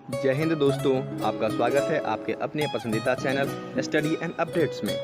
जय हिंद दोस्तों, आपका स्वागत है आपके अपने पसंदीदा चैनल स्टडी एंड अपडेट्स में।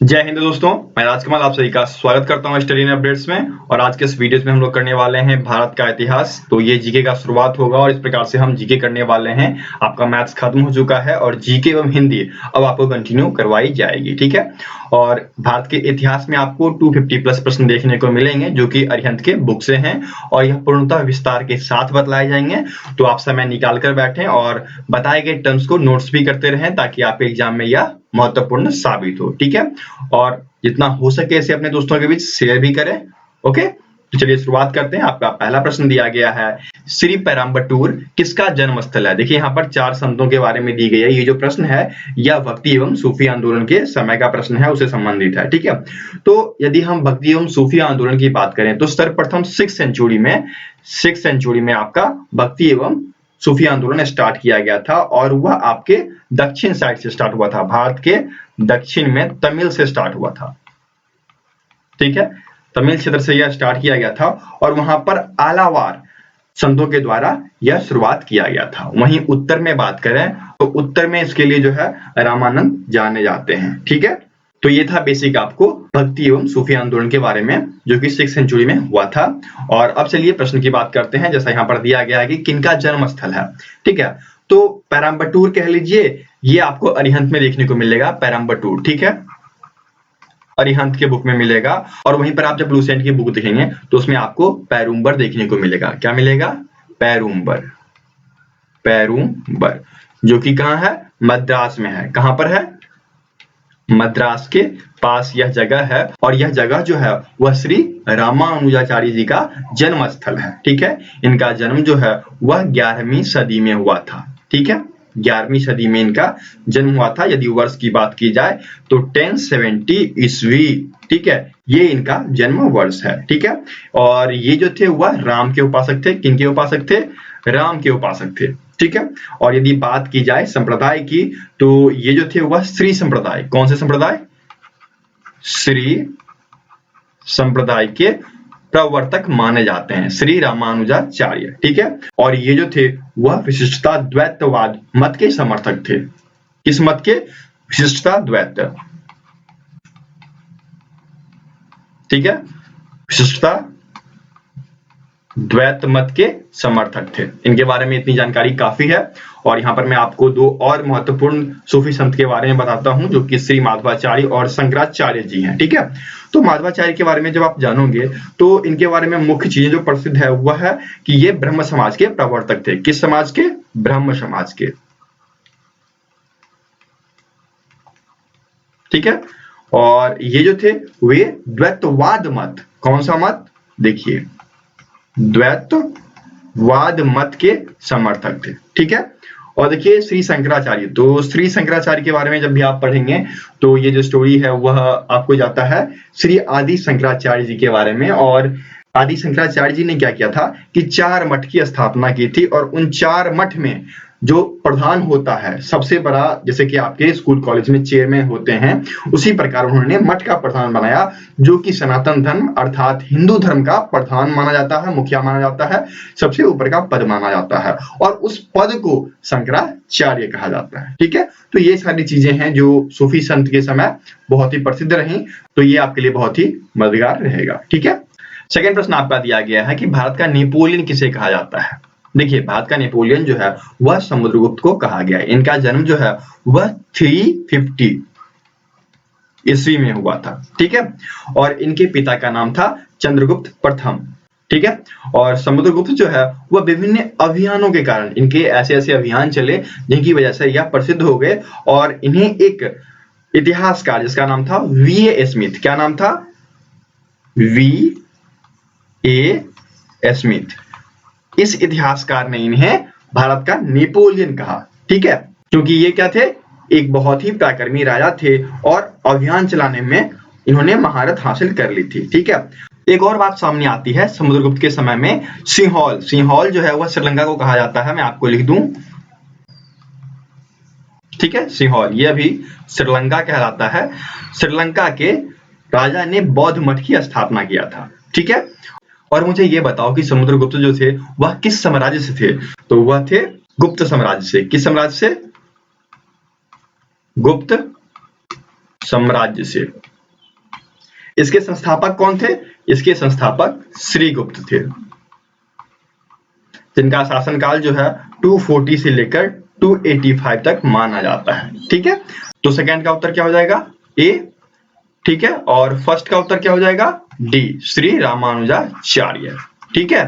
जय हिंद दोस्तों, मैं राजकमल आप सभी का स्वागत करता हूं स्टडी एंड अपडेट्स में। और आज के इस वीडियो में हम लोग करने वाले हैं भारत का इतिहास। तो ये जीके का शुरुआत होगा और इस प्रकार से हम जीके करने वाले हैं। आपका मैथ्स खत्म हो चुका है और जीके एवं हिंदी अब आपको कंटिन्यू करवाई जाएगी, ठीक है। और भारत के इतिहास में आपको 250 प्लस प्रश्न देखने को मिलेंगे जो कि अरिहंत के बुक से हैं और यह पूर्णतः विस्तार के साथ बतलाए जाएंगे। तो आप समय निकाल कर बैठें और बताए गए टर्म्स को नोट्स भी करते रहें ताकि आपके एग्जाम में यह महत्वपूर्ण साबित हो, ठीक है। और जितना हो सके इसे अपने दोस्तों के बीच शेयर भी करें, ओके। तो चलिए शुरुआत करते हैं। आपका पहला प्रश्न दिया गया है, श्री पेरुम्बटूर किसका जन्म स्थल है। देखिए यहाँ पर 4 संतों के बारे में दी गई है। ये जो प्रश्न है यह भक्ति एवं सूफी आंदोलन के समय का प्रश्न है, उससे संबंधित है, ठीक है। तो यदि हम भक्ति एवं सूफी आंदोलन की बात करें तो सर्वप्रथम 6th सेंचुरी में आपका भक्ति एवं सूफी आंदोलन स्टार्ट किया गया था और वह आपके दक्षिण साइड से स्टार्ट हुआ था। भारत के दक्षिण में तमिल से स्टार्ट हुआ था, ठीक है। तमिल क्षेत्र से यह स्टार्ट किया गया था और वहां पर आलावार संतों के द्वारा यह शुरुआत किया गया था। वहीं उत्तर में बात करें तो उत्तर में इसके लिए जो है रामानंद जाने जाते हैं, ठीक है। तो ये था बेसिक आपको भक्ति एवं सूफी आंदोलन के बारे में जो कि 6th सेंचुरी में हुआ था। और अब चलिए प्रश्न की बात करते हैं। जैसा यहाँ पर दिया गया है कि किनका जन्म स्थल है, ठीक है। तो पेरुम्बटूर कह लीजिए, ये आपको अरिहंत में देखने को मिलेगा पेरुम्बटूर, ठीक है। अरिहंत के बुक में मिलेगा और वहीं पर आप जब लूसेंट की बुक देखेंगे तो उसमें आपको पेरुम्बर देखने को मिलेगा। क्या मिलेगा? पेरुम्बर जो कि कहाँ है? मद्रास में है। कहां पर है? मद्रास के पास यह जगह है और यह जगह जो है वह श्री रामानुजाचार्य जी का जन्म स्थल है, ठीक है। इनका जन्म जो है वह 11वीं सदी में हुआ था, ठीक है। 11वीं सदी में इनका जन्म हुआ था। यदि वर्ष की बात की जाए तो 1070 ईस्वी, ठीक है। ये इनका जन्म वर्ष है, ठीक है। और ये जो थे वह राम के उपासक थे। किनके उपासक थे? राम के उपासक थे, ठीक है। और यदि बात की जाए संप्रदाय की तो ये जो थे वह श्री संप्रदाय। कौन से संप्रदाय? श्री संप्रदाय के प्रवर्तक माने जाते हैं, श्री रामानुजाचार्य, ठीक है। और ये जो थे वह विशिष्टता द्वैतवाद मत के समर्थक थे। किस मत के? विशिष्टता द्वैत, ठीक है। विशिष्टता द्वैत मत के समर्थक थे। इनके बारे में इतनी जानकारी काफी है। और यहाँ पर मैं आपको 2 और महत्वपूर्ण सूफी संत के बारे में बताता हूं जो कि श्री माधवाचार्य और शंकराचार्य जी हैं, ठीक है। तो माधवाचार्य के बारे में जब आप जानोगे तो इनके बारे में मुख्य चीजें जो प्रसिद्ध है वह है कि ये ब्रह्म समाज के प्रवर्तक थे। किस समाज के? ब्रह्म समाज के, ठीक है। और ये जो थे वे द्वैतवाद मत, कौन सा मत? देखिए, द्वैतवाद मत के समर्थक थे, ठीक है। और देखिए श्री शंकराचार्य, तो श्री शंकराचार्य के बारे में जब भी आप पढ़ेंगे तो ये जो स्टोरी है वह आपको जाता है श्री आदि शंकराचार्य जी के बारे में। और आदि शंकराचार्य जी ने क्या किया था कि 4 मठ की स्थापना की थी और उन 4 मठ में जो प्रधान होता है सबसे बड़ा, जैसे कि आपके स्कूल कॉलेज में चेयरमैन होते हैं, उसी प्रकार उन्होंने मठ का प्रधान बनाया जो कि सनातन धर्म अर्थात हिंदू धर्म का प्रधान माना जाता है, मुखिया माना जाता है, सबसे ऊपर का पद माना जाता है और उस पद को शंकराचार्य कहा जाता है, ठीक है। तो ये सारी चीजें हैं जो सूफी संत के समय बहुत ही प्रसिद्ध रही। तो ये आपके लिए बहुत ही मददगार रहेगा, ठीक है। सेकंड प्रश्न आपका दिया गया है कि भारत का नेपोलियन किसे कहा जाता है। देखिए भारत का नेपोलियन जो है वह समुद्रगुप्त को कहा गया है। इनका जन्म जो है वह 350 ईस्वी में हुआ था, ठीक है। और इनके पिता का नाम था चंद्रगुप्त प्रथम, ठीक है। और समुद्रगुप्त जो है वह विभिन्न अभियानों के कारण, इनके ऐसे ऐसे अभियान चले जिनकी वजह से यह प्रसिद्ध हो गए और इन्हें एक इतिहासकार जिसका नाम था V.A. स्मिथ, क्या नाम था? V.A. स्मिथ, इस इतिहासकार ने इन्हें भारत का नेपोलियन कहा, ठीक है। क्योंकि ये क्या थे? एक बहुत ही पराक्रमी राजा थे और अभियान चलाने में इन्होंने महारत हासिल कर ली थी, ठीक है। एक और बात सामने आती है समुद्रगुप्त के समय में, सिंहौल जो है वह श्रीलंका को कहा जाता है। मैं आपको लिख दूं, ठीक है। सिंहौल ये अभी श्रीलंका कहलाता है। श्रीलंका के राजा ने बौद्ध मठ की स्थापना किया था, ठीक है। और मुझे ये बताओ कि समुद्रगुप्त जो थे वह किस साम्राज्य से थे? तो वह थे गुप्त साम्राज्य से। किस साम्राज्य से? गुप्त साम्राज्य से। इसके संस्थापक कौन थे? इसके संस्थापक श्रीगुप्त थे, जिनका शासनकाल जो है 240 से लेकर 285 तक माना जाता है। ठीक है, तो सेकंड का उत्तर क्या हो जाएगा? ए। ठीक है, और फर्स्ट का उत्तर क्या हो जाएगा? डी, श्री रामानुजाचार्य। ठीक है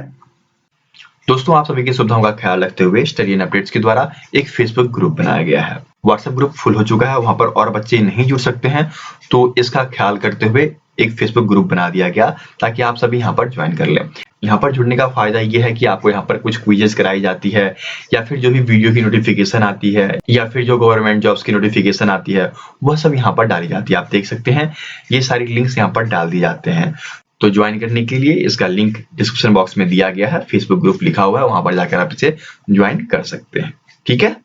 दोस्तों, आप सभी की सुविधाओं का ख्याल रखते हुए स्टडी एंड अपडेट्स के द्वारा एक फेसबुक ग्रुप बनाया गया है। व्हाट्सएप ग्रुप फुल हो चुका है, वहां पर और बच्चे नहीं जुड़ सकते हैं, तो इसका ख्याल करते हुए एक फेसबुक ग्रुप बना दिया गया ताकि आप सभी यहाँ पर ज्वाइन कर लें। यहाँ पर जुड़ने का फायदा ये है कि आपको यहाँ पर कुछ क्विजेस कराई जाती है, या फिर जो भी वीडियो की नोटिफिकेशन आती है, या फिर जो गवर्नमेंट जॉब्स की नोटिफिकेशन आती है, वह सब यहाँ पर डाली जाती है। आप देख सकते हैं ये सारी लिंक्स यहाँ पर डाल दी जाते हैं। तो ज्वाइन करने के लिए इसका लिंक डिस्क्रिप्शन बॉक्स में दिया गया है, फेसबुक ग्रुप लिखा हुआ है, वहां पर जाकर आप इसे ज्वाइन कर सकते हैं। ठीक है,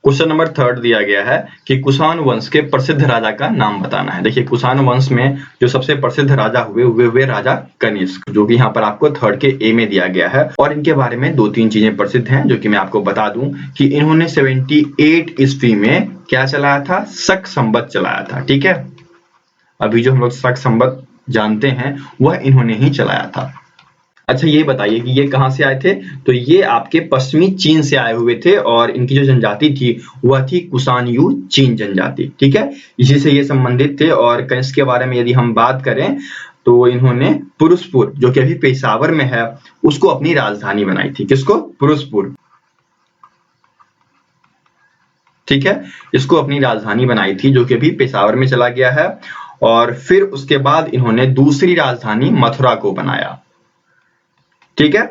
क्वेश्चन नंबर 3 दिया गया है कि कुषाण वंश के प्रसिद्ध राजा का नाम बताना है। देखिए, कुषाण वंश में जो सबसे प्रसिद्ध राजा हुए राजा कनिष्क, जो कि यहाँ पर आपको 3 के ए में दिया गया है। और इनके बारे में 2-3 चीजें प्रसिद्ध हैं, जो कि मैं आपको बता दूं कि इन्होंने 78 ईस्वी में क्या चलाया था? शक संवत चलाया था। ठीक है, अभी जो हम लोग शक संवत जानते हैं वह इन्होंने ही चलाया था। अच्छा, ये बताइए कि ये कहां से आए थे? तो ये आपके पश्चिमी चीन से आए हुए थे, और इनकी जो जनजाति थी वह थी कुषाणयू चीन जनजाति। ठीक है, इसी से ये संबंधित थे। और कनिष्क के बारे में यदि हम बात करें तो इन्होंने पुरुषपुर, जो कि अभी पेशावर में है, उसको अपनी राजधानी बनाई थी। किसको? पुरुषपुर। ठीक है, इसको अपनी राजधानी बनाई थी, जो कि अभी पेशावर में चला गया है। और फिर उसके बाद इन्होंने दूसरी राजधानी मथुरा को बनाया। ठीक है,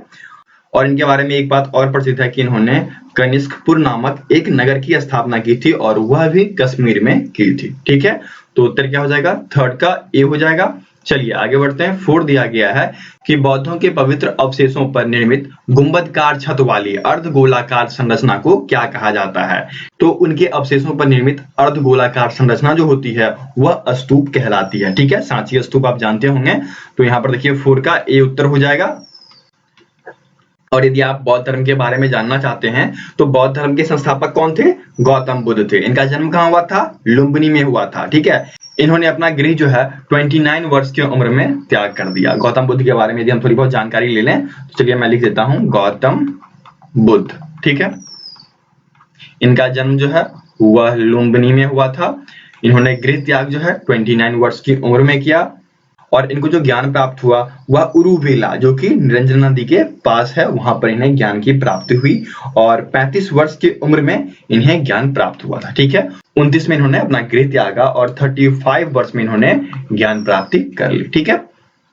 और इनके बारे में एक बात और प्रसिद्ध है कि इन्होंने कनिष्कपुर नामक एक नगर की स्थापना की थी, और वह भी कश्मीर में की थी। ठीक है, तो उत्तर क्या हो जाएगा? 3 का ए हो जाएगा। चलिए आगे बढ़ते हैं। 4 दिया गया है कि बौद्धों के पवित्र अवशेषों पर निर्मित गुंबदकार छत वाली अर्धगोलाकार संरचना को क्या कहा जाता है? तो उनके अवशेषों पर निर्मित अर्धगोलाकार संरचना जो होती है वह स्तूप कहलाती है। ठीक है, सांची स्तूप आप जानते होंगे। तो यहाँ पर देखिए 4 का ए उत्तर हो जाएगा। और यदि आप बौद्ध धर्म के बारे में जानना चाहते हैं तो बौद्ध धर्म के संस्थापक कौन थे? गौतम बुद्ध थे। इनका जन्म कहाँ हुआ था? लुम्बिनी में हुआ था। ठीक है, इन्होंने अपना गृह जो है 29 वर्ष की उम्र में त्याग कर दिया। गौतम बुद्ध के बारे में यदि हम थोड़ी बहुत जानकारी ले लें तो चलिए मैं लिख देता हूं, गौतम बुद्ध। ठीक है, इनका जन्म जो है वह लुम्बिनी में हुआ था। इन्होंने गृह त्याग जो है 29 वर्ष की उम्र में किया, और इनको जो ज्ञान प्राप्त हुआ वह उरुवेला, जो कि निरंजन नदी के पास है, वहां पर इन्हें ज्ञान की प्राप्ति हुई। और 35 वर्ष की उम्र में इन्हें ज्ञान प्राप्त हुआ था। ठीक है, 29 में इन्होंने अपना गृह त्यागा, और 35 वर्ष में इन्होंने ज्ञान प्राप्ति कर ली। ठीक है,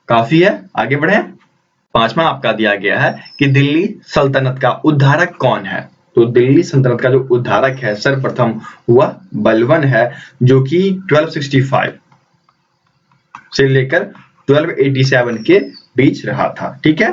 काफी है, आगे बढ़े। 5वां आपका दिया गया है कि दिल्ली सल्तनत का उद्धारक कौन है? तो दिल्ली सल्तनत का जो उद्धारक है सर्वप्रथम वह बलबन है, जो कि 1265 से लेकर 1287 के बीच रहा था। ठीक है,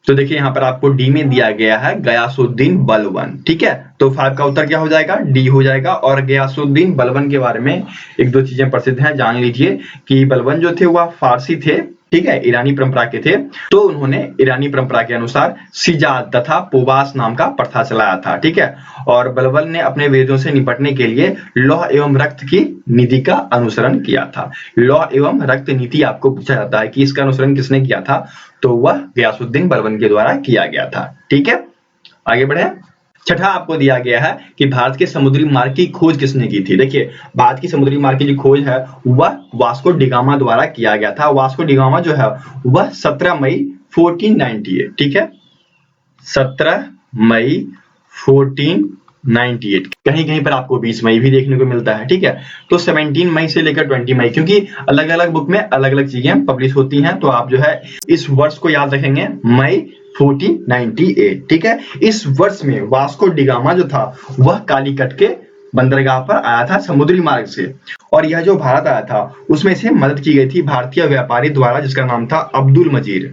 तो देखिए यहाँ पर आपको डी में दिया गया है गयासुद्दीन बलबन। ठीक है, तो 5 का उत्तर क्या हो जाएगा? डी हो जाएगा। और गयासुद्दीन बलबन के बारे में 1-2 चीजें प्रसिद्ध हैं, जान लीजिए कि बलबन जो थे वह फारसी थे। ठीक है, ईरानी परंपरा के थे। तो उन्होंने ईरानी परंपरा के अनुसार सिजाद तथा पोवास नाम का प्रथा चलाया था। ठीक है, और बलबन ने अपने विरोधियों से निपटने के लिए लौह एवं रक्त की नीति का अनुसरण किया था। लौह एवं रक्त नीति आपको पूछा जाता है कि इसका अनुसरण किसने किया था? तो वह गयासुद्दीन बलबन के द्वारा किया गया था। ठीक है, आगे बढ़े। 6ठा आपको दिया गया है कि भारत के समुद्री मार्ग की खोज किसने की थी? देखिए, भारत की समुद्री मार्ग की जो खोज है वह वास्को डिगामा द्वारा किया गया था। वास्को डिगामा जो है वह 17 मई 1498, ठीक है, 17 मई 1498, कहीं कहीं पर आपको 20 मई भी देखने को मिलता है। ठीक है, तो 17 मई से लेकर 20 मई, क्योंकि अलग अलग बुक में अलग अलग चीजें पब्लिश होती हैं, तो आप जो है इस वर्ष को याद रखेंगे, मई 1498। ठीक है, इस वर्ष में वास्को डिगामा जो था वह कालीकट के बंदरगाह पर आया था समुद्री मार्ग से, और यह जो भारत आया था उसमें से मदद की गई थी भारतीय व्यापारी द्वारा, जिसका नाम था अब्दुल मजीर।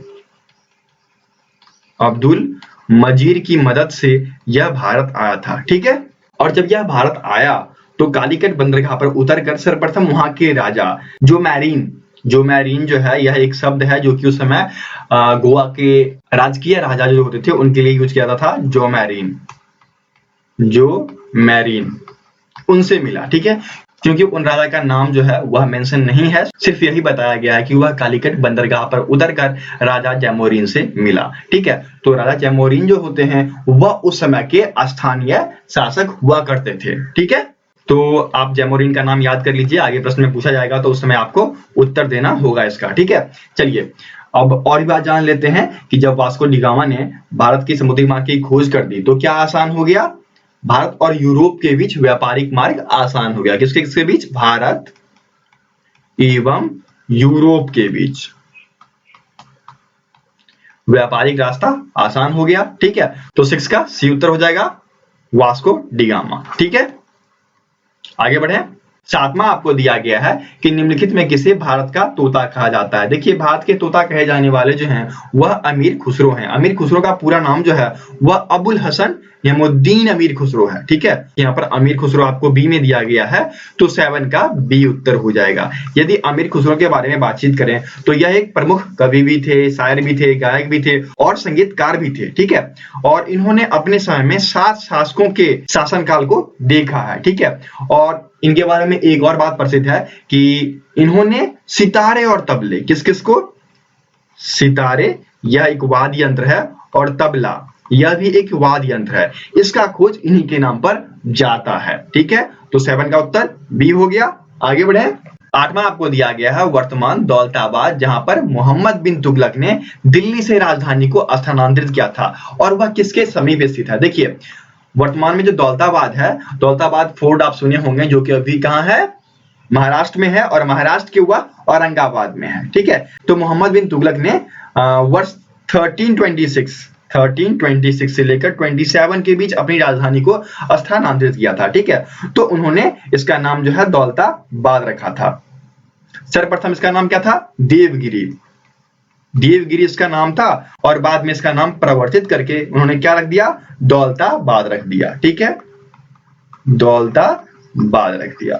अब्दुल मजीर की मदद से यह भारत आया था। ठीक है, और जब यह भारत आया तो कालीकट बंदरगाह पर उतरकर सर्वप्रथम वहां के राजा जो मैरीन जोमैरिन जो है यह एक शब्द है जो कि उस समय गोवा के राजकीय राजा जो होते थे उनके लिए यूज किया जाता था। जोमैरिन उनसे मिला, ठीक है, क्योंकि उन राजा का नाम जो है वह मेंशन नहीं है, सिर्फ यही बताया गया है कि वह कालीकट बंदरगाह पर उतरकर राजा जैमोरिन से मिला, ठीक है। तो राजा जैमोरिन जो होते हैं वह उस समय के स्थानीय शासक हुआ करते थे, ठीक है। तो आप जैमोरिन का नाम याद कर लीजिए, आगे प्रश्न में पूछा जाएगा तो उस समय आपको उत्तर देना होगा इसका, ठीक है। चलिए अब और भी बात जान लेते हैं कि जब वास्को डी गामा ने भारत की समुद्री मार्ग की खोज कर दी तो क्या आसान हो गया? भारत और यूरोप के बीच व्यापारिक मार्ग आसान हो गया। किसके किसके बीच? भारत एवं यूरोप के बीच व्यापारिक रास्ता आसान हो गया, ठीक है। तो 6 का सी उत्तर हो जाएगा, वास्को डी गामा, ठीक है। आगे बढ़े। 7वां आपको दिया गया है कि निम्नलिखित में किसे भारत का तोता कहा जाता है। देखिए भारत के तोता कहे जाने वाले जो हैं वह अमीर खुसरो हैं। अमीर खुसरो का पूरा नाम जो है वह अबुल हसन यमुद्दीन अमीर खुसरो है, ठीक है। यहाँ पर अमीर खुसरो आपको बी में दिया गया है, तो 7 का बी उत्तर हो जाएगा। यदि अमीर खुसरो के बारे में बातचीत करें तो यह एक प्रमुख कवि भी थे, शायर भी थे, गायक भी थे और संगीतकार भी थे, ठीक है। और इन्होंने अपने समय में 7 शासकों के शासनकाल को देखा है, ठीक है। और इनके बारे में एक और बात प्रसिद्ध है कि इन्होंने सितारे और तबले, किस किस को? सितारे यह एक वाद्य यंत्र है और तबला यह भी एक वाद्य यंत्र है, इसका खोज इन्हीं के नाम पर जाता है, ठीक है। तो 7 का उत्तर बी हो गया। आगे बढ़े। 8वां आपको दिया गया है वर्तमान दौलताबाद, जहां पर मोहम्मद बिन तुगलक ने दिल्ली से राजधानी को स्थानांतरित किया था और वह किसके समीप स्थित है? देखिए वर्तमान में जो दौलताबाद है, दौलताबाद फोर्ट आप सुने होंगे जो कि अभी कहां है? महाराष्ट्र में है और महाराष्ट्र के वह औरंगाबाद में है, ठीक है। तो मोहम्मद बिन तुगलक ने वर्ष 1326 से लेकर 27 के बीच अपनी राजधानी को स्थानांतरित किया था, ठीक है। तो उन्होंने इसका नाम जो है दौलताबाद रखा था। सर्वप्रथम इसका नाम क्या था? देवगिरी। देवगिरी इसका नाम था और बाद में इसका नाम परिवर्तित करके उन्होंने क्या रख दिया? दौलताबाद रख दिया, ठीक है। दौलताबाद रख दिया।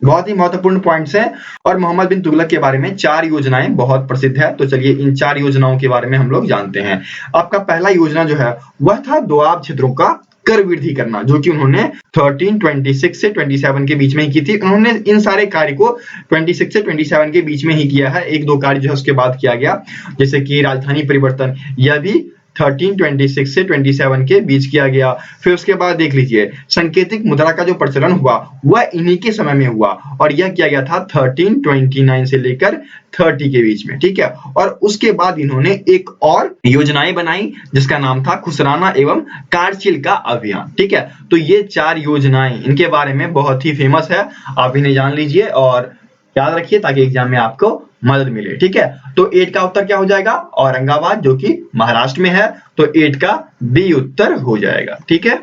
बहुत ही महत्वपूर्ण पॉइंट्स हैं और मोहम्मद बिन तुगलक के बारे में 4 योजनाएं बहुत प्रसिद्ध है। तो चलिए इन 4 योजनाओं के बारे में हम लोग जानते हैं। आपका पहला योजना जो है वह था दोआब क्षेत्रों का कर वृद्धि करना, जो कि उन्होंने 1326 से 27 के बीच में ही की थी। उन्होंने इन सारे कार्य को 26 से 27 के बीच में ही किया है, एक दो कार्य जो है उसके बाद किया गया, जैसे कि राजधानी परिवर्तन, यह भी 1326 से 27 के बीच किया गया। फिर उसके बाद देख लीजिए संकेतिक मुद्रा का जो प्रचलन हुआ वह इन्हीं के समय में हुआ और यह किया गया था 1329 से लेकर 30 के बीच में, ठीक है। और उसके बाद इन्होंने एक और योजनाएं बनाई जिसका नाम था खुसराना एवं कारचिल का अभियान, ठीक है। तो ये 4 योजनाएं इनके बारे में बहुत ही फेमस है, आप इन्हें जान लीजिए और याद रखिए ताकि एग्जाम में आपको मदद मिले, ठीक है। तो 8 का उत्तर क्या हो जाएगा? औरंगाबाद, जो कि महाराष्ट्र में है, तो 8 का बी उत्तर हो जाएगा, ठीक है।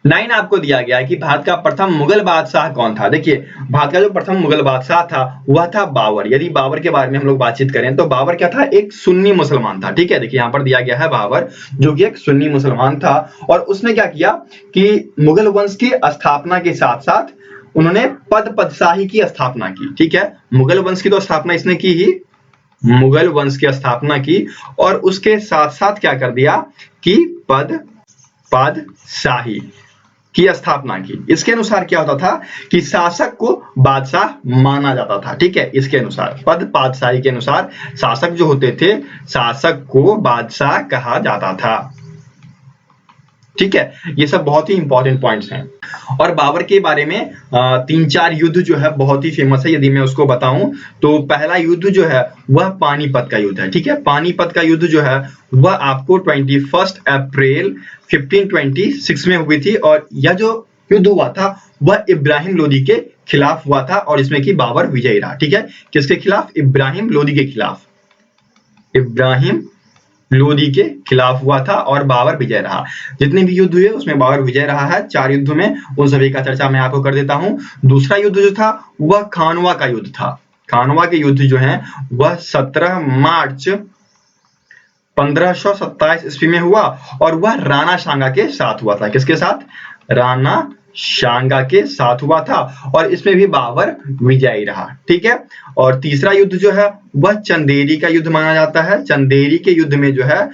9 आपको दिया गया है कि भारत का प्रथम मुगल बादशाह कौन था। देखिए भारत का जो प्रथम मुगल बादशाह था वह था बाबर। यदि बाबर के बारे में हम लोग बातचीत करें तो बाबर क्या था? एक सुन्नी मुसलमान था, ठीक है। देखिए यहाँ पर दिया गया है बाबर जो कि एक सुन्नी मुसलमान था और उसने क्या किया कि मुगल वंश की स्थापना के साथ साथ उन्होंने पदशाही की स्थापना की, ठीक है। मुगल वंश की तो स्थापना इसने की ही, मुगल वंश की स्थापना की और उसके साथ साथ क्या कर दिया कि पदशाही की स्थापना की। इसके अनुसार क्या होता था कि शासक को बादशाह माना जाता था, ठीक है। इसके अनुसार पद पादशाही के अनुसार शासक जो होते थे, शासक को बादशाह कहा जाता था, ठीक है। ये सब बहुत ही इंपॉर्टेंट पॉइंट्स हैं। और बाबर के बारे में 3-4 युद्ध जो है बहुत ही फेमस है। यदि मैं उसको बताऊं तो पहला युद्ध जो है वह पानीपत का युद्ध है, ठीक है। पानीपत का युद्ध जो है वह आपको 21 अप्रैल 1526 में हुई थी और यह जो युद्ध हुआ था वह इब्राहिम लोदी के खिलाफ हुआ था और इसमें कि बाबर विजयी रहा, ठीक है। किसके खिलाफ? इब्राहिम लोदी के खिलाफ। इब्राहिम लोदी के खिलाफ हुआ था और बाबर विजय रहा। जितने भी युद्ध हुए उसमें बाबर विजय रहा है। 4 युद्धों में उन सभी का चर्चा मैं आपको कर देता हूं। दूसरा युद्ध जो था वह खानवा का युद्ध था। खानवा के युद्ध जो है वह 17 मार्च 1527 ईस्वी में हुआ और वह राणा सांगा के साथ हुआ था। किसके साथ? राणा शांगा के साथ हुआ था और इसमें भी बाबर विजयी रहा। ठीक है, और तीसरा युद्ध जो है वह चंदेरी का युद्ध माना जाता है। चंदेरी के युद्ध में जो है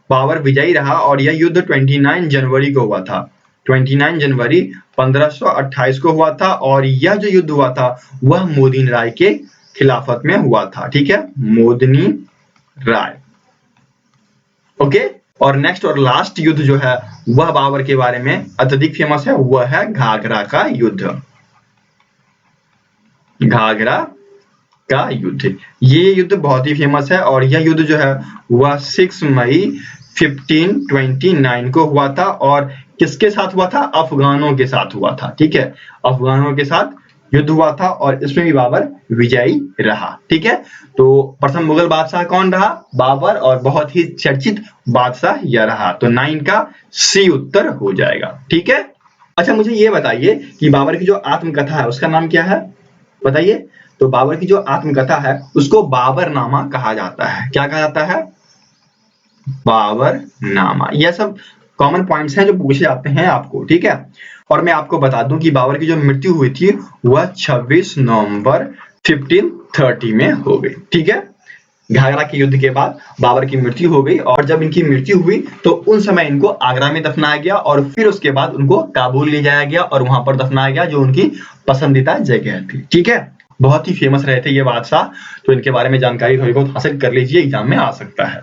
बाबर विजयी रहा और यह युद्ध 29 जनवरी को हुआ था। 29 जनवरी 1528 को हुआ था और यह जो युद्ध हुआ था वह मोदिनी राय के खिलाफत में हुआ था। ठीक है, मोदिनी राय। ओके, और नेक्स्ट और लास्ट युद्ध जो है वह बाबर के बारे में अत्यधिक फेमस है, वह है घाघरा का युद्ध। घाघरा का युद्ध, ये युद्ध बहुत ही फेमस है और यह युद्ध जो है वह 6 मई 1529 को हुआ था और किसके साथ हुआ था? अफगानों के साथ हुआ था। ठीक है, अफगानों के साथ युद्ध हुआ था और इसमें भी बाबर विजयी रहा। ठीक है, तो प्रथम मुगल बादशाह कौन रहा? बाबर, और बहुत ही चर्चित बादशाह यह रहा। तो 9 का सी उत्तर हो जाएगा। ठीक है, अच्छा मुझे ये बताइए कि बाबर की जो आत्मकथा है उसका नाम क्या है? बताइए। तो बाबर की जो आत्मकथा है उसको बाबरनामा कहा जाता है। क्या कहा जाता है? बाबरनामा। यह सब कॉमन पॉइंट्स हैं जो पूछे जाते हैं आपको। ठीक है, और मैं आपको बता दूं कि बाबर की जो मृत्यु हुई थी वह 26 नवंबर 1530 में हो गई। ठीक है, घाघरा के युद्ध के बाद बाबर की मृत्यु हो गई और जब इनकी मृत्यु हुई तो उन समय इनको आगरा में दफनाया गया और फिर उसके बाद उनको काबुल ले जाया गया और वहां पर दफनाया गया जो उनकी पसंदीदा जगह थी। ठीक है, बहुत ही फेमस रहे थे ये बादशाह, तो इनके बारे में जानकारी थोड़ी बहुत हासिल कर लीजिए, एग्जाम में आ सकता है।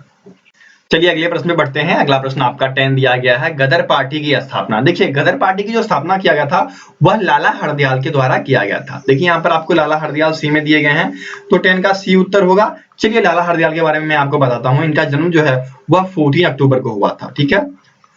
चलिए अगले प्रश्न में बढ़ते हैं। अगला प्रश्न आपका 10 दिया गया है, गदर पार्टी की स्थापना। देखिए गदर पार्टी की जो स्थापना किया गया था वह लाला हरदयाल के द्वारा किया गया था। देखिए यहाँ पर आपको लाला हरदयाल सी में दिए गए हैं, तो 10 का सी उत्तर होगा। चलिए लाला हरदयाल के बारे में मैं आपको बताता हूँ। इनका जन्म जो है वह 14 अक्टूबर को हुआ था। ठीक है,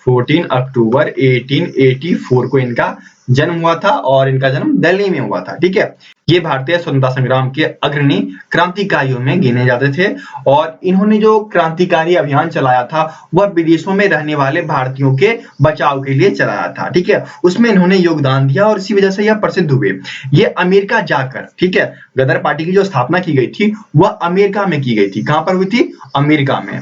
14 अक्टूबर 1884 को इनका जन्म हुआ था और इनका जन्म दिल्ली में हुआ था। ठीक है, ये भारतीय स्वतंत्रता संग्राम के अग्रणी क्रांतिकारियों में गिने जाते थे और इन्होंने जो क्रांतिकारी अभियान चलाया था वह विदेशों में रहने वाले भारतीयों के बचाव के लिए चलाया था। ठीक है, उसमें इन्होंने योगदान दिया और इसी वजह से यह प्रसिद्ध हुए। ये अमेरिका जाकर, ठीक है, गदर पार्टी की जो स्थापना की गई थी वह अमेरिका में की गई थी। कहां पर हुई थी? अमेरिका में।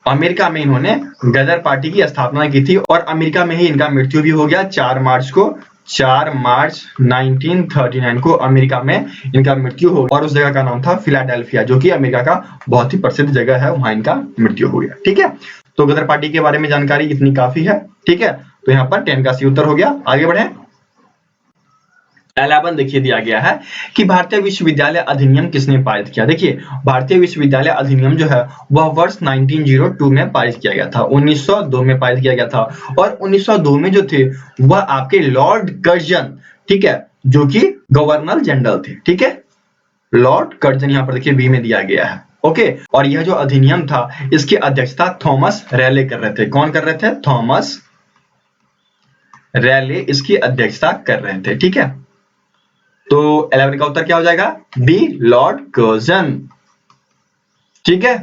अमेरिका में इन्होंने गदर पार्टी की स्थापना की थी और अमेरिका में ही इनका मृत्यु भी हो गया 4 मार्च को। 4 मार्च 1939 को अमेरिका में इनका मृत्यु हो गया और उस जगह का नाम था फिलाडेल्फिया, जो कि अमेरिका का बहुत ही प्रसिद्ध जगह है, वहां इनका मृत्यु हो गया। ठीक है, तो गदर पार्टी के बारे में जानकारी इतनी काफी है। ठीक है, तो यहाँ पर 10 का सी उत्तर हो गया। आगे बढ़े। 11 देखिए दिया गया है कि भारतीय विश्वविद्यालय अधिनियम किसने पारित किया। देखिए भारतीय विश्वविद्यालय अधिनियम जो है वह वर्ष 1902 में पारित किया गया था, 1902 में पारित किया गया था और 1902 में जो थे वह आपके लॉर्ड कर्जन, ठीक है, जो कि गवर्नर जनरल थे। ठीक है, लॉर्ड कर्जन यहाँ पर देखिए बी में दिया गया है। ओके, और यह जो अधिनियम था इसकी अध्यक्षता थॉमस रैले कर रहे थे। कौन कर रहे थे? थॉमस रैले इसकी अध्यक्षता कर रहे थे। ठीक है, तो 11 का उत्तर क्या हो जाएगा? B, lord Curzon. ठीक है,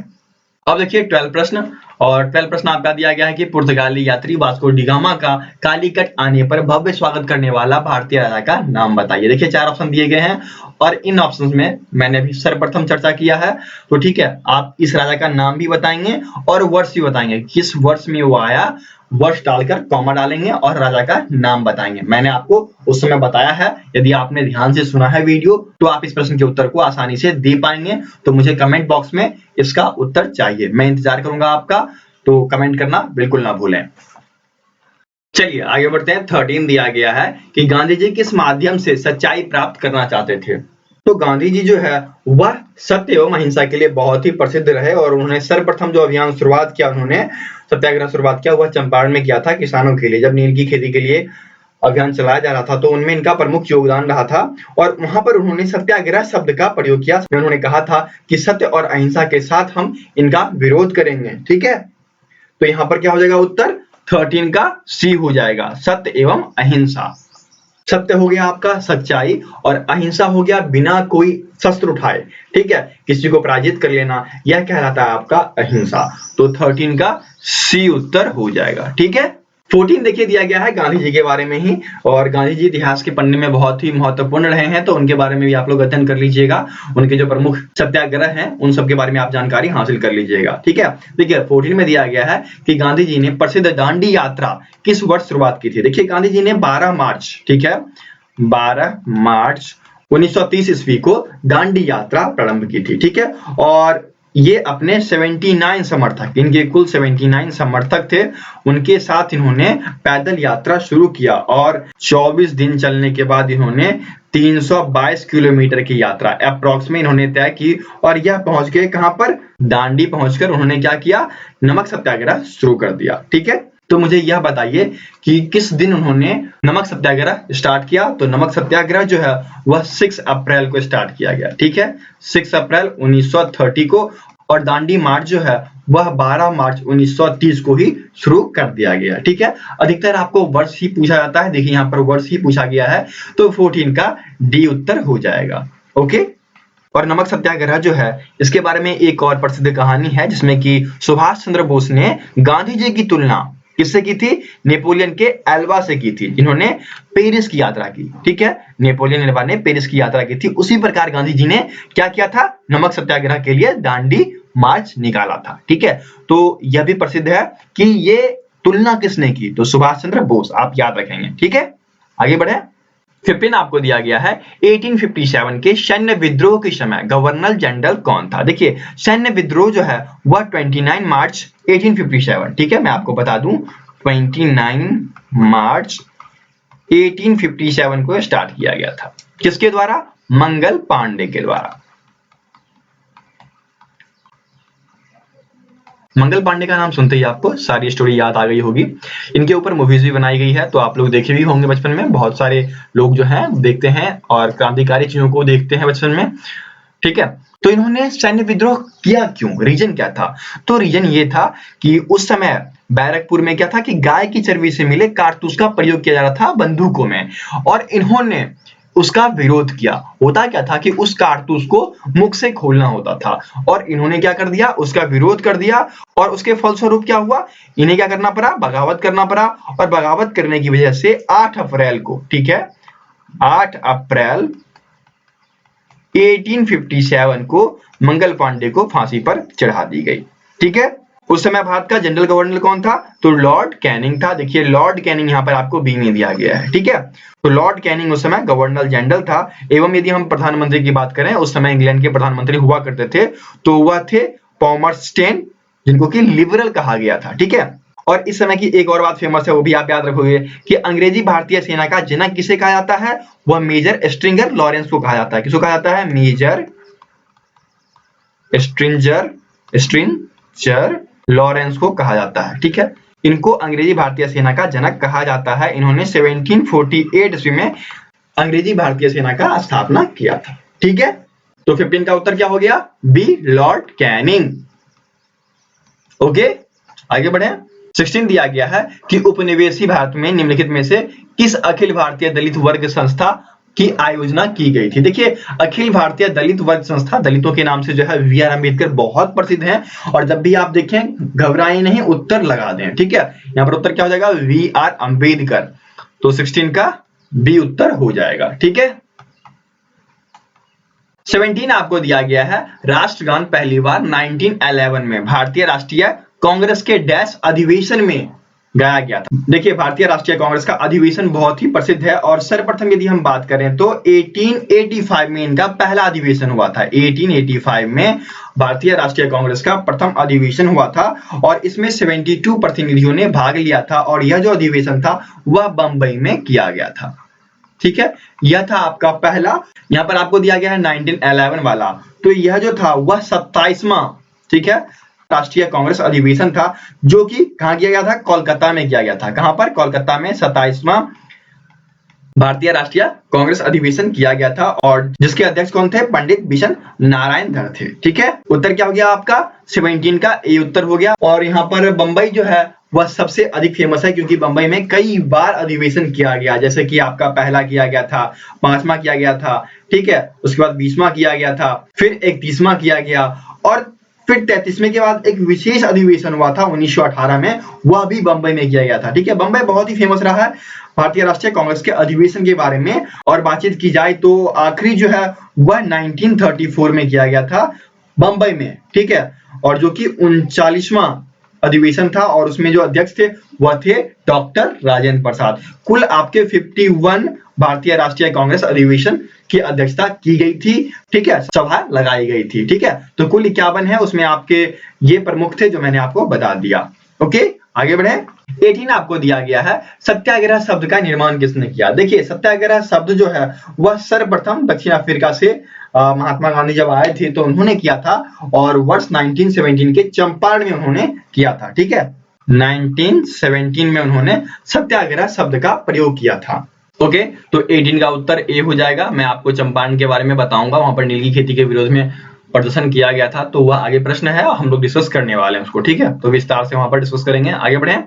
अब देखिए 12 प्रश्न, और 12 प्रश्न आपका दिया गया है कि पुर्तगाली यात्री वास्को डी गामा का कालीकट आने पर भव्य स्वागत करने वाला भारतीय राजा का नाम बताइए। देखिए 4 ऑप्शन दिए गए हैं और इन ऑप्शंस में मैंने भी सर्वप्रथम चर्चा किया है। तो ठीक है, आप इस राजा का नाम भी बताएंगे और वर्ष भी बताएंगे, किस वर्ष में वो आया, वर्ष डालकर कॉमा डालेंगे और राजा का नाम बताएंगे। मैंने आपको उस समय बताया है, यदि आपने ध्यान से सुना है वीडियो तो आप इस प्रश्न के उत्तर को आसानी से दे पाएंगे। तो मुझे कमेंट बॉक्स में इसका उत्तर चाहिए, मैं इंतजार करूंगा आपका, तो कमेंट करना बिल्कुल ना भूलें। चलिए आगे बढ़ते हैं। 13 दिया गया है कि गांधी जी किस माध्यम से सच्चाई प्राप्त करना चाहते थे। तो गांधी जी जो है वह सत्य एवं अहिंसा के लिए बहुत ही प्रसिद्ध रहे और उन्होंने सर्वप्रथम जो अभियान शुरुआत किया, उन्होंने सत्याग्रह शुरुआत किया, वह चंपारण में किया था किसानों के लिए। जब नील की खेती के लिए अभियान चलाया जा रहा था तो उनमें इनका प्रमुख योगदान रहा था और वहां पर उन्होंने सत्याग्रह शब्द का प्रयोग किया। उन्होंने कहा था कि सत्य और अहिंसा के साथ हम इनका विरोध करेंगे। ठीक है, तो यहाँ पर क्या हो जाएगा उत्तर? 13 का सी हो जाएगा, सत्य एवं अहिंसा। सत्य हो गया आपका सच्चाई और अहिंसा हो गया बिना कोई शस्त्र उठाए, ठीक है, किसी को पराजित कर लेना, यह कहलाता है आपका अहिंसा। तो 13 का सी उत्तर हो जाएगा। ठीक है, 14 देखिए दिया गया है गांधी जी के बारे में ही, और गांधी जी इतिहास के पन्ने में बहुत ही महत्वपूर्ण रहे हैं, तो उनके बारे में भी आप लोग अध्ययन कर लीजिएगा। उनके जो प्रमुख सत्याग्रह हैं उन सब के बारे में आप जानकारी हासिल कर लीजिएगा। ठीक है, देखिए 14 में दिया गया है कि गांधी जी ने प्रसिद्ध दांडी यात्रा किस वर्ष शुरुआत की थी। देखिए गांधी जी ने 12 मार्च, ठीक है, 12 मार्च 1930 ईस्वी को दांडी यात्रा प्रारंभ की थी। ठीक है, और ये अपने 79 समर्थक, इनके कुल 79 समर्थक थे, उनके साथ इन्होंने पैदल यात्रा शुरू किया और 24 दिन चलने के बाद इन्होंने 322 किलोमीटर की यात्रा अप्रॉक्स में इन्होंने तय की, और यह पहुंच गए कहां पर, दांडी पहुंचकर उन्होंने क्या किया, नमक सत्याग्रह शुरू कर दिया। ठीक है, तो मुझे यह बताइए कि किस दिन उन्होंने नमक सत्याग्रह स्टार्ट किया। तो नमक सत्याग्रह जो है वह 6 अप्रैल को स्टार्ट किया गया। ठीक है, 6 अप्रैल 1930 को, और दांडी मार्च जो है वह 12 मार्च 1930 को ही शुरू कर दिया गया। ठीक है, अधिकतर आपको वर्ष ही पूछा जाता है, देखिए यहाँ पर वर्ष ही पूछा गया है, तो 14 का डी उत्तर हो जाएगा। ओके, और नमक सत्याग्रह जो है इसके बारे में एक और प्रसिद्ध कहानी है, जिसमें कि सुभाष चंद्र बोस ने गांधी जी की तुलना किससे की थी, नेपोलियन के एल्वा से की थी, जिन्होंने पेरिस की यात्रा की। ठीक है, नेपोलियन एल्वा ने पेरिस की यात्रा की थी, उसी प्रकार गांधी जी ने क्या किया था, नमक सत्याग्रह के लिए दांडी मार्च निकाला था। ठीक है, तो यह भी प्रसिद्ध है कि ये तुलना किसने की, तो सुभाष चंद्र बोस, आप याद रखेंगे। ठीक है, आगे बढ़े। 15 आपको दिया गया है 1857 के सैन्य विद्रोह के समय गवर्नर जनरल कौन था। देखिए सैन्य विद्रोह जो है वह 29 मार्च 1857, ठीक है, मैं आपको बता दूं 29 मार्च 1857 को स्टार्ट किया गया था। किसके द्वारा, मंगल पांडे के द्वारा। मंगल पांडे का नाम सुनते ही आपको सारी स्टोरी याद आ गई होगी। इनके ऊपर मूवीज भी बनाई गई है, तो आप लोग देखे भी होंगे बचपन में, बहुत सारे लोग जो हैं देखते हैं और क्रांतिकारी चीजों को देखते हैं बचपन में। ठीक है, तो इन्होंने सैन्य विद्रोह किया क्यों, रीजन क्या था, तो रीजन ये था कि उस समय बैरकपुर में क्या था कि गाय की चर्बी से मिले कारतूस का प्रयोग किया जा रहा था बंदूकों में, और इन्होंने उसका विरोध किया। होता क्या था कि उस कारतूस को मुख से खोलना होता था, और इन्होंने क्या कर दिया, उसका विरोध कर दिया, और उसके फलस्वरूप क्या हुआ, इन्हें क्या करना पड़ा, बगावत करना पड़ा, और बगावत करने की वजह से 8 अप्रैल को, ठीक है, 8 अप्रैल 1857 को मंगल पांडे को फांसी पर चढ़ा दी गई। ठीक है, उस समय भारत का जनरल गवर्नर कौन था, तो लॉर्ड कैनिंग था। देखिए लॉर्ड कैनिंग यहाँ पर आपको बी में दिया गया है। ठीक है, तो लॉर्ड कैनिंग उस समय गवर्नर जनरल था। एवं यदि हम प्रधानमंत्री की बात करें, उस समय इंग्लैंड के प्रधानमंत्री हुआ करते थे, तो वह थे पॉमरस्टेन, जिनको कि लिबरल कहा गया था। ठीक है, और इस समय की एक और बात फेमस है, वो भी आप याद रखोगे कि अंग्रेजी भारतीय सेना का जनक किसे कहा जाता है, वह मेजर स्ट्रिंगर लॉरेंस को कहा जाता है। किसको कहा जाता है, मेजर स्ट्रिंजर लॉरेंस को कहा जाता है। ठीक है, इनको अंग्रेजी भारतीय सेना का जनक कहा जाता है। इन्होंने 1748 ईस्वी में अंग्रेजी भारतीय सेना का स्थापना किया था। ठीक है, तो 15 का उत्तर क्या हो गया, बी, लॉर्ड कैनिंग। ओके, आगे बढ़े। 16 दिया गया है कि उपनिवेशी भारत में निम्नलिखित में से किस अखिल भारतीय दलित वर्ग संस्था की आयोजना की गई थी। देखिए अखिल भारतीय दलित वर्ग संस्था, दलितों के नाम से जो है वी आर अम्बेडकर बहुत प्रसिद्ध हैं, और जब भी आप देखें घबराएं नहीं, उत्तर लगा दें। ठीक है, यहां पर उत्तर क्या हो जाएगा, वी आर अम्बेडकर, तो 16 का बी उत्तर हो जाएगा। ठीक है, 17 आपको दिया गया है राष्ट्रगान पहली बार 1911 में भारतीय राष्ट्रीय कांग्रेस के डैश अधिवेशन में गाया गया था। देखिए भारतीय राष्ट्रीय कांग्रेस का अधिवेशन बहुत ही प्रसिद्ध है, और सर्वप्रथम यदि हम बात करें तो 1885 में इनका पहला अधिवेशन हुआ था। 1885 में भारतीय राष्ट्रीय कांग्रेस का प्रथम अधिवेशन हुआ था, और इसमें 72 प्रतिनिधियों ने भाग लिया था, और यह जो अधिवेशन था वह बंबई में किया गया था। ठीक है, यह था आपका पहला। यहां पर आपको दिया गया है 1911 वाला, तो यह जो था वह 27वां, ठीक है, राष्ट्रीय कांग्रेस अधिवेशन था, जो कि कहां किया गया था, कोलकाता में किया गया था। कहां पर, कोलकाता में 27वां भारतीय राष्ट्रीय कांग्रेस अधिवेशन किया गया था, और जिसके अध्यक्ष कौन थे, पंडित बिशन नारायण धर थे। ठीक है, उत्तर क्या हो गया आपका, 17 का ए उत्तर हो गया। और यहाँ पर बंबई जो है वह सबसे अधिक फेमस है, क्योंकि बंबई में कई बार अधिवेशन किया गया, जैसे कि आपका पहला किया गया था, 5वां किया गया था, ठीक है, उसके बाद 20वां किया गया था, फिर 31वां किया गया, और फिर 33वें के बाद एक विशेष अधिवेशन हुआ था 1918 में, वह भी बंबई में किया गया था। ठीक है, बंबई बहुत ही फेमस रहा है भारतीय राष्ट्रीय कांग्रेस के अधिवेशन के बारे में। और बातचीत की जाए तो आखिरी जो है वह 1934 में किया गया था बंबई में। ठीक है, और जो कि 39वां अधिवेशन था और उसमें जो अध्यक्ष थे वह थे डॉक्टर राजेंद्र प्रसाद। कुल आपके 51 भारतीय राष्ट्रीय कांग्रेस अधिवेशन की अध्यक्षता की गई थी। ठीक है, सभा लगाई गई थी। ठीक है, तो कुल 51 है, उसमें आपके ये प्रमुख थे जो मैंने आपको बता दिया। ओके, आगे बढ़े। 18 आपको दिया गया है, सत्याग्रह शब्द का निर्माण किसने किया। देखिए, सत्याग्रह शब्द जो है वह सर्वप्रथम दक्षिण अफ्रीका से महात्मा गांधी जब आए थे तो उन्होंने किया था, और वर्ष 1917 के चंपारण में उन्होंने किया था। ठीक है, 1917 में उन्होंने सत्याग्रह शब्द का प्रयोग किया था। ओके, तो 18 का उत्तर ए हो जाएगा। मैं आपको चंपारण के बारे में बताऊंगा, वहां पर नील की खेती के विरोध में प्रदर्शन किया गया था, तो वह आगे प्रश्न है और हम लोग डिस्कस करने वाले हैं उसको। ठीक है, तो विस्तार से वहां पर डिस्कस करेंगे। आगे बढ़े।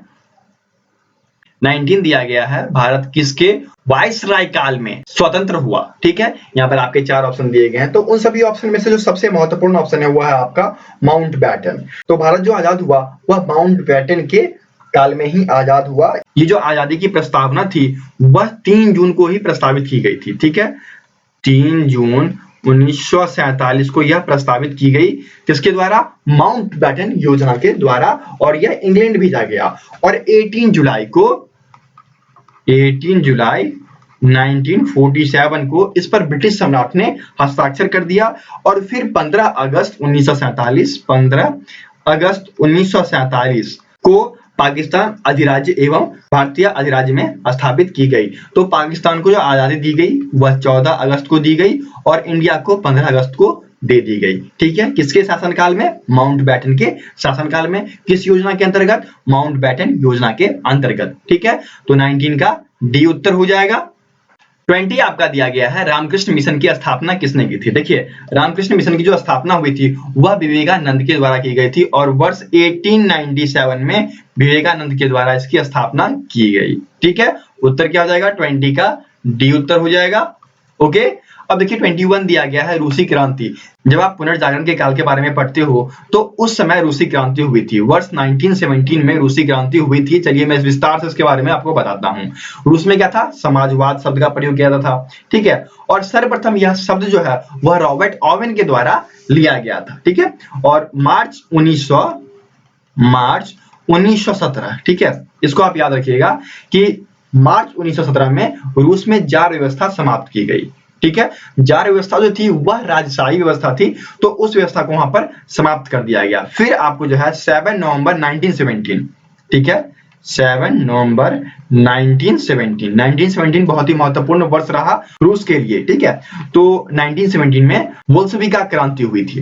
19 दिया गया है, भारत किसके वायसराय काल में स्वतंत्र हुआ। ठीक है, यहाँ पर आपके 4 ऑप्शन दिए गए हैं, तो उन सभी ऑप्शन में से जो सबसे महत्वपूर्ण ऑप्शन है वह है आपका माउंटबेटन। तो भारत जो आजाद हुआ वह माउंटबेटन के काल में ही आजाद हुआ। ये जो आजादी की प्रस्तावना थी वह 3 जून को ही प्रस्तावित की गई थी। ठीक है, 3 जून 1947 को यह प्रस्तावित की गई, किसके द्वारा, माउंटबेटन योजना के द्वारा, और यह इंग्लैंड भेजा गया। और 18 जुलाई 1947 को इस पर ब्रिटिश सम्राट ने हस्ताक्षर कर दिया। और फिर 15 अगस्त 1947 को पाकिस्तान अधिराज्य एवं भारतीय अधिराज्य में स्थापित की गई। तो पाकिस्तान को जो आजादी दी गई वह 14 अगस्त को दी गई और इंडिया को 15 अगस्त को दे दी गई। ठीक है, किसके शासनकाल में, माउंटबेटन के शासनकाल में। किस योजना के अंतर्गत, माउंटबेटन योजना के अंतर्गत। ठीक है, तो 19 का डी उत्तर हो जाएगा। 20 आपका दिया गया है, रामकृष्ण मिशन की स्थापना किसने की थी। देखिए, रामकृष्ण मिशन की जो स्थापना हुई थी वह विवेकानंद के द्वारा की गई थी, और वर्ष 1897 में विवेकानंद के द्वारा इसकी स्थापना की गई। ठीक है, उत्तर क्या हो जाएगा, 20 का डी उत्तर हो जाएगा। ओके, अब देखिए 21 दिया गया है, रूसी क्रांति। जब आप पुनर्जागरण के काल के बारे में पढ़ते हो तो उस समय रूसी क्रांति हुई थी, वर्ष 1917 में रूसी क्रांति हुई थी। चलिए मैं विस्तार से इसके बारे में आपको बताता हूँ। रूस में क्या था, समाजवाद शब्द का प्रयोग किया था। ठीक है, और सर्वप्रथम यह शब्द जो है वह रॉबर्ट ओवेन के द्वारा लिया गया था। ठीक है, और मार्च 1917, ठीक है, इसको आप याद रखिएगा कि मार्च 1917 में रूस में जार व्यवस्था समाप्त की गई। ठीक है, जार व्यवस्था जो थी वह राजशाही व्यवस्था थी, तो उस व्यवस्था को वहां पर समाप्त कर दिया गया। फिर आपको जो है 7 नवंबर 1917, ठीक है, 7 नवंबर 1917 बहुत ही महत्वपूर्ण वर्ष रहा रूस के लिए। ठीक है, तो 1917 में बोल्शेविक क्रांति हुई थी।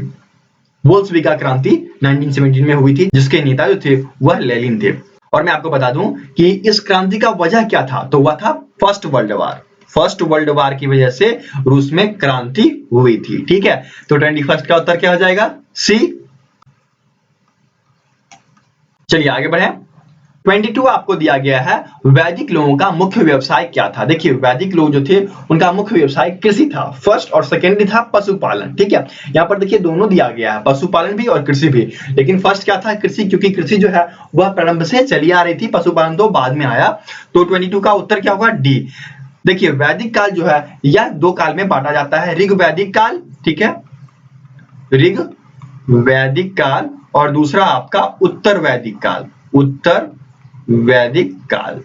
बोल्शेविक क्रांति 1917 में हुई थी, जिसके नेता जो थे वह लेनिन थे। और मैं आपको बता दूं कि इस क्रांति का वजह क्या था, तो वह था first world war. First world war की वजह से रूस में क्रांति हुई थी। ठीक है, तो 21 का उत्तर क्या हो जाएगा, सी। चलिए आगे बढ़े। 22 आपको दिया गया है, वैदिक लोगों का मुख्य व्यवसाय क्या था। देखिए, वैदिक लोग जो थे उनका मुख्य व्यवसाय कृषि था। फर्स्ट और सेकेंडरी था पशुपालन। ठीक है, यहाँ पर देखिए दोनों दिया गया है, पशुपालन भी और कृषि भी, लेकिन फर्स्ट क्या था, कृषि, क्योंकि कृषि जो है वह प्रारंभ से चली आ रही थी, पशुपालन तो बाद में आया। तो 22 का उत्तर क्या होगा, डी। देखिए, वैदिक काल जो है यह 2 काल में बांटा जाता है, ऋग वैदिक काल, ठीक है, ऋग वैदिक काल, और दूसरा आपका उत्तर वैदिक काल। उत्तर वैदिक काल,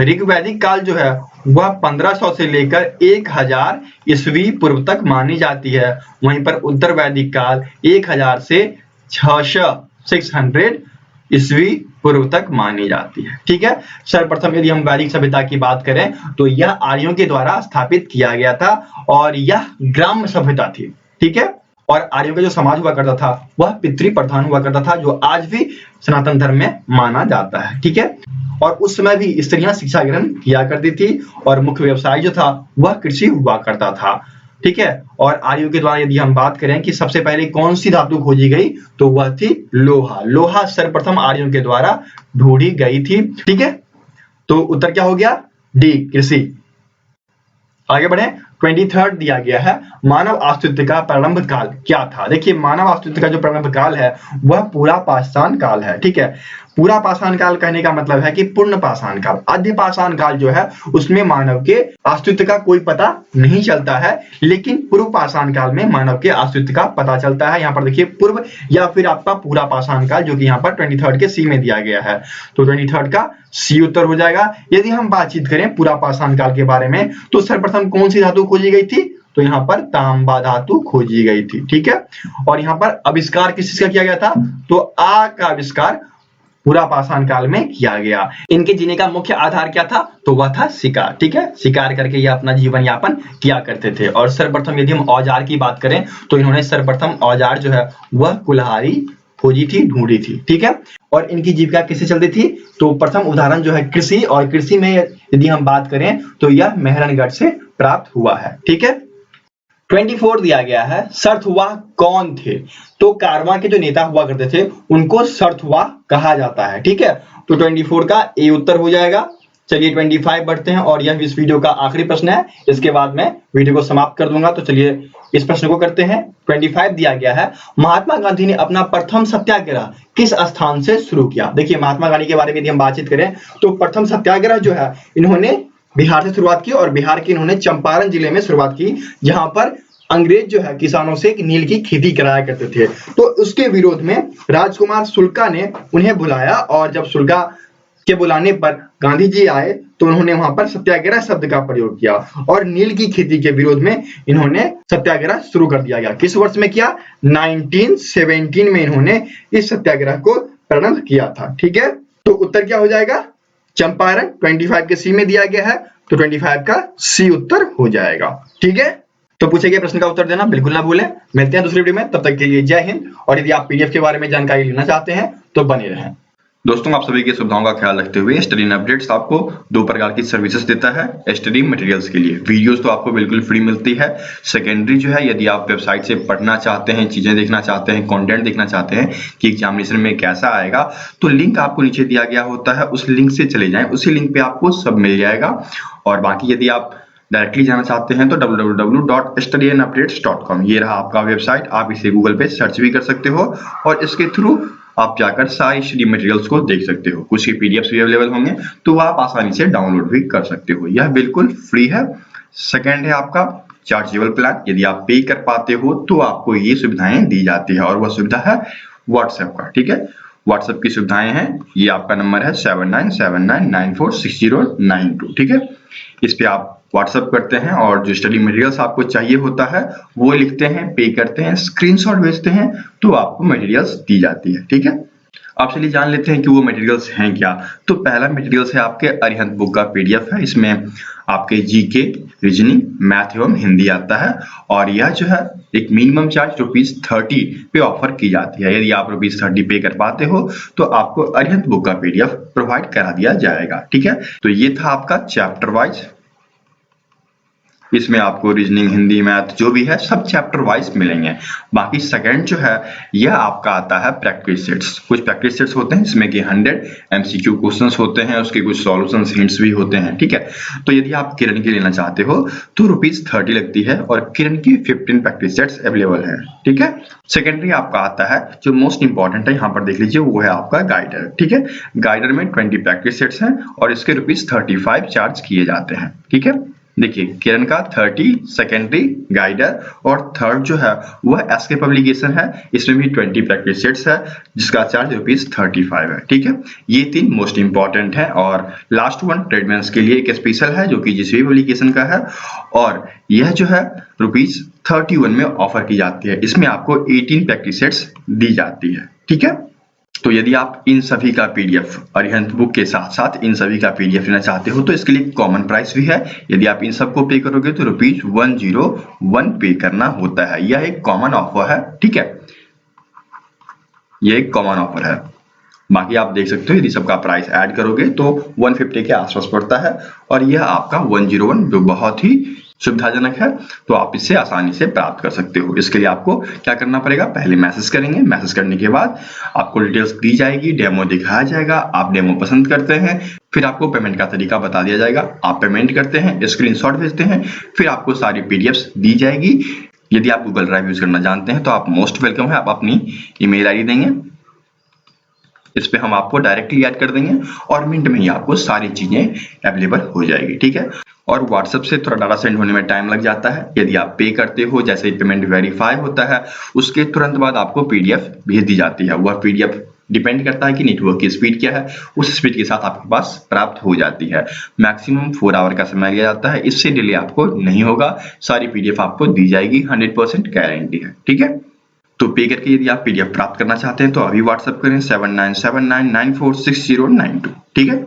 ऋग वैदिक काल जो है वह 1500 से लेकर 1000 ईस्वी पूर्व तक मानी जाती है। वहीं पर उत्तर वैदिक काल 1000 से 600 ईस्वी पूर्व तक मानी जाती है। ठीक है, सर्वप्रथम यदि हम वैदिक सभ्यता की बात करें तो यह आर्यों के द्वारा स्थापित किया गया था और यह ग्राम्य सभ्यता थी। ठीक है, और आर्यों का जो समाज हुआ करता था वह पितृ प्रधान हुआ करता था, जो आज भी सनातन धर्म में माना जाता है। ठीक है, और उस समय भी स्त्रियां शिक्षा ग्रहण किया करती थी और मुख्य व्यवसाय जो था वह कृषि हुआ करता था। ठीक है, और आर्यों के द्वारा यदि हम बात करें कि सबसे पहले कौन सी धातु खोजी गई, तो वह थी लोहा। लोहा सर्वप्रथम आर्यों के द्वारा ढूंढी गई थी। ठीक है, तो उत्तर क्या हो गया, डी, कृषि। आगे बढ़े। 23 दिया गया है, मानव अस्तित्व का प्रारंभ काल क्या था। देखिए मानव अस्तित्व का जो प्रारंभ काल है वह पूरा पाषाण काल है, ठीक है। पूरा पाषाण काल कहने का मतलब है कि पूर्ण पाषाण काल। आद्य पाषाण काल जो है उसमें मानव के अस्तित्व का कोई पता नहीं चलता है, लेकिन पूर्व पाषाण काल में मानव के अस्तित्व का पता चलता है। यहाँ पर देखिए पूर्व या फिर आपका पूरा पाषाण काल, जो कि यहाँ पर 23 के सी में दिया गया है, तो 23 का सी उत्तर हो जाएगा। यदि हम बातचीत करें पूरा पाषाण काल के बारे में तो सर्वप्रथम कौन सी धातु खोजी गई थी, तो यहाँ पर तांबा धातु खोजी गई थी, ठीक है। और यहाँ पर आविष्कार किस चीज का किया गया था, तो आ का आविष्कार पूरा पाषाण काल में किया गया। इनके जीने का मुख्य आधार क्या था, तो वह था शिकार, ठीक है। शिकार करके ये अपना जीवन यापन किया करते थे। और सर्वप्रथम यदि हम औजार की बात करें तो इन्होंने सर्वप्रथम औजार जो है वह कुल्हाड़ी खोजी थी, ढूंढी थी, ठीक है। और इनकी जीविका किससे चलती थी, तो प्रथम उदाहरण जो है कृषि, और कृषि में यदि हम बात करें तो यह मेहरनगढ़ से प्राप्त हुआ है, ठीक है। 24 दिया गया है, सरथुआ कौन थे, तो कारवां के जो नेता हुआ करते थे उनको सरथुआ कहा जाता है, ठीक है। तो 24 का ए उत्तर हो जाएगा। चलिए 25 बढ़ते हैं, और यह इस वीडियो का आखिरी प्रश्न है, इसके बाद मैं वीडियो को समाप्त कर दूंगा। तो चलिए इस प्रश्न को करते हैं। 25 दिया गया है, महात्मा गांधी ने अपना प्रथम सत्याग्रह किस स्थान से शुरू किया। देखिए महात्मा गांधी के बारे में यदि हम बातचीत करें तो प्रथम सत्याग्रह जो है इन्होंने बिहार से शुरुआत की, और बिहार के इन्होंने चंपारण जिले में शुरुआत की, जहां पर अंग्रेज जो है किसानों से नील की खेती कराया करते थे। तो उसके विरोध में राजकुमार शुक्ला ने उन्हें बुलाया, और जब शुक्ला के बुलाने पर गांधी जी आए तो उन्होंने वहां पर सत्याग्रह शब्द का प्रयोग किया, और नील की खेती के विरोध में इन्होंने सत्याग्रह शुरू कर दिया गया। किस वर्ष में किया, 1917 में इन्होंने इस सत्याग्रह को प्रारंभ किया था, ठीक है। तो उत्तर क्या हो जाएगा, चंपारण। 25 के सी में दिया गया है, तो 25 का सी उत्तर हो जाएगा, ठीक है। तो पूछे गए प्रश्न का उत्तर देना बिल्कुल ना भूलें। मिलते हैं दूसरी वीडियो में, तब तक के लिए जय हिंद। और यदि आप पीडीएफ के बारे में जानकारी लेना चाहते हैं तो बने रहें। दोस्तों आप सभी की सुविधाओं का ख्याल रखते हुए स्टडी इन अपडेट्स आपको 2 प्रकार की सर्विसेज देता है स्टडी मटेरियल्स के लिए। वीडियोस तो आपको बिल्कुल फ्री मिलती है। सेकेंडरी जो है, यदि आप वेबसाइट से पढ़ना चाहते हैं, चीजें देखना चाहते हैं, कंटेंट देखना चाहते हैं कि एग्जामिनेशन में कैसा आएगा, तो लिंक आपको नीचे दिया गया होता है, उस लिंक से चले जाएं, उसी लिंक पे आपको सब मिल जाएगा। और बाकी यदि आप डायरेक्टली जाना चाहते हैं तो www.studyandupdates.com ये रहा आपका वेबसाइट। आप इसे गूगल पे सर्च भी कर सकते हो, और इसके थ्रू आप जाकर सारी स्टडी मटेरियल्स को देख सकते हो। कुछ की पीडीएफ्स भी अवेलेबल होंगे, तो आप आसानी से डाउनलोड भी कर सकते हो। यह बिल्कुल फ्री है। सेकंड है आपका चार्जेबल प्लान। यदि आप पे कर पाते हो तो आपको ये सुविधाएं दी जाती है, और वह सुविधा है व्हाट्सएप का, ठीक है। व्हाट्सएप की सुविधाएं हैं, ये आपका नंबर है 7979946092, ठीक है। इस पे आप व्हाट्सएप करते हैं, और जो स्टडी मटेरियल्स आपको चाहिए होता है वो लिखते हैं, पे करते हैं, स्क्रीनशॉट भेजते हैं, तो आपको मटेरियल्स दी जाती है, ठीक है। अब चलिए जान लेते हैं कि वो मटेरियल्स हैं क्या। तो पहला मटेरियल्स है आपके अरिहंत बुक का पीडीएफ है। इसमें आपके जीके, रीजनिंग, मैथ एवं हिंदी आता है, और यह जो है एक मिनिमम चार्ज ₹30 पे ऑफर की जाती है। यदि आप ₹30 पे कर पाते हो तो आपको अरिहंत बुक का पीडीएफ प्रोवाइड करा दिया जाएगा, ठीक है। तो ये था आपका चैप्टर वाइज। इसमें आपको रीजनिंग, हिंदी, मैथ जो भी है सब चैप्टर वाइज मिलेंगे। बाकी सेकंड जो है यह आपका आता है प्रैक्टिस सेट्स। कुछ प्रैक्टिस सेट्स होते हैं जिसमें कि 100 एमसीक्यू क्वेश्चंस होते हैं, उसके कुछ सॉल्यूशंस, हिंट्स भी होते हैं, ठीक है। तो यदि आप किरण की लेना चाहते हो तो ₹30 लगती है, और किरण की 15 प्रैक्टिस सेट्स अवेलेबल है, ठीक है। सेकेंडरी आपका आता है जो मोस्ट इंपॉर्टेंट है, यहाँ पर देख लीजिए, वो है आपका गाइडर, ठीक है। गाइडर में 20 प्रैक्टिस सेट्स हैं, और इसके ₹35 चार्ज किए जाते हैं, ठीक है। देखिए किरण का 30, सेकेंडरी, गाइडर, और थर्ड जो है वह एसके पब्लिकेशन है। इसमें भी 20 प्रैक्टिस सेट्स है, जिसका चार्ज ₹35 है, ठीक है। ये 3 मोस्ट इंपॉर्टेंट है। और लास्ट वन ट्रेडमेंस के लिए एक स्पेशल है जो कि जीसीबी पब्लिकेशन का है, और यह जो है ₹31 में ऑफर की जाती है। इसमें आपको 18 प्रैक्टिस सेट्स दी जाती है, ठीक है। तो यदि आप इन सभी का पीडीएफ अरिहंत बुक के साथ साथ इन सभी का पीडीएफ लेना चाहते हो तो इसके लिए कॉमन प्राइस भी है। यदि आप इन सबको पे करोगे तो ₹101 पे करना होता है। यह एक कॉमन ऑफर है, ठीक है। यह एक कॉमन ऑफर है। बाकी आप देख सकते हो यदि सबका प्राइस ऐड करोगे तो 150 के आसपास पड़ता है, और यह आपका 101 जो बहुत ही सुविधाजनक है, तो आप इससे आसानी से प्राप्त कर सकते हो। इसके लिए आपको क्या करना पड़ेगा, पहले मैसेज करेंगे, मैसेज करने के बाद आपको डिटेल्स दी जाएगी, डेमो दिखाया जाएगा, आप डेमो पसंद करते हैं, फिर आपको पेमेंट का तरीका बता दिया जाएगा। आप पेमेंट करते हैं, स्क्रीनशॉट भेजते हैं, फिर आपको सारी पीडीएफ्स दी जाएगी। यदि आप गूगल ड्राइव यूज करना जानते हैं तो आप मोस्ट वेलकम है, आप अपनी ईमेल आईडी देंगे, इस पे हम आपको डायरेक्टली ऐड कर देंगे और मिनट में ही आपको सारी चीजें अवेलेबल हो जाएगी, ठीक है। और व्हाट्सएप से थोड़ा डाटा सेंड होने में टाइम लग जाता है। यदि आप पे करते हो, जैसे ही पेमेंट वेरीफाई होता है उसके तुरंत बाद आपको पीडीएफ भेज दी जाती है। वह पीडीएफ डिपेंड करता है कि नेटवर्क की स्पीड क्या है, उस स्पीड के साथ आपके पास प्राप्त हो जाती है। मैक्सिमम 4 आवर का समय लिया जाता है, इससे डिले आपको नहीं होगा। सारी पीडीएफ आपको दी जाएगी, 100% गारंटी है, ठीक है। तो पे करके यदि आप पीडीएफ प्राप्त करना चाहते हैं तो अभी व्हाट्सएप करें 7979946092, ठीक है।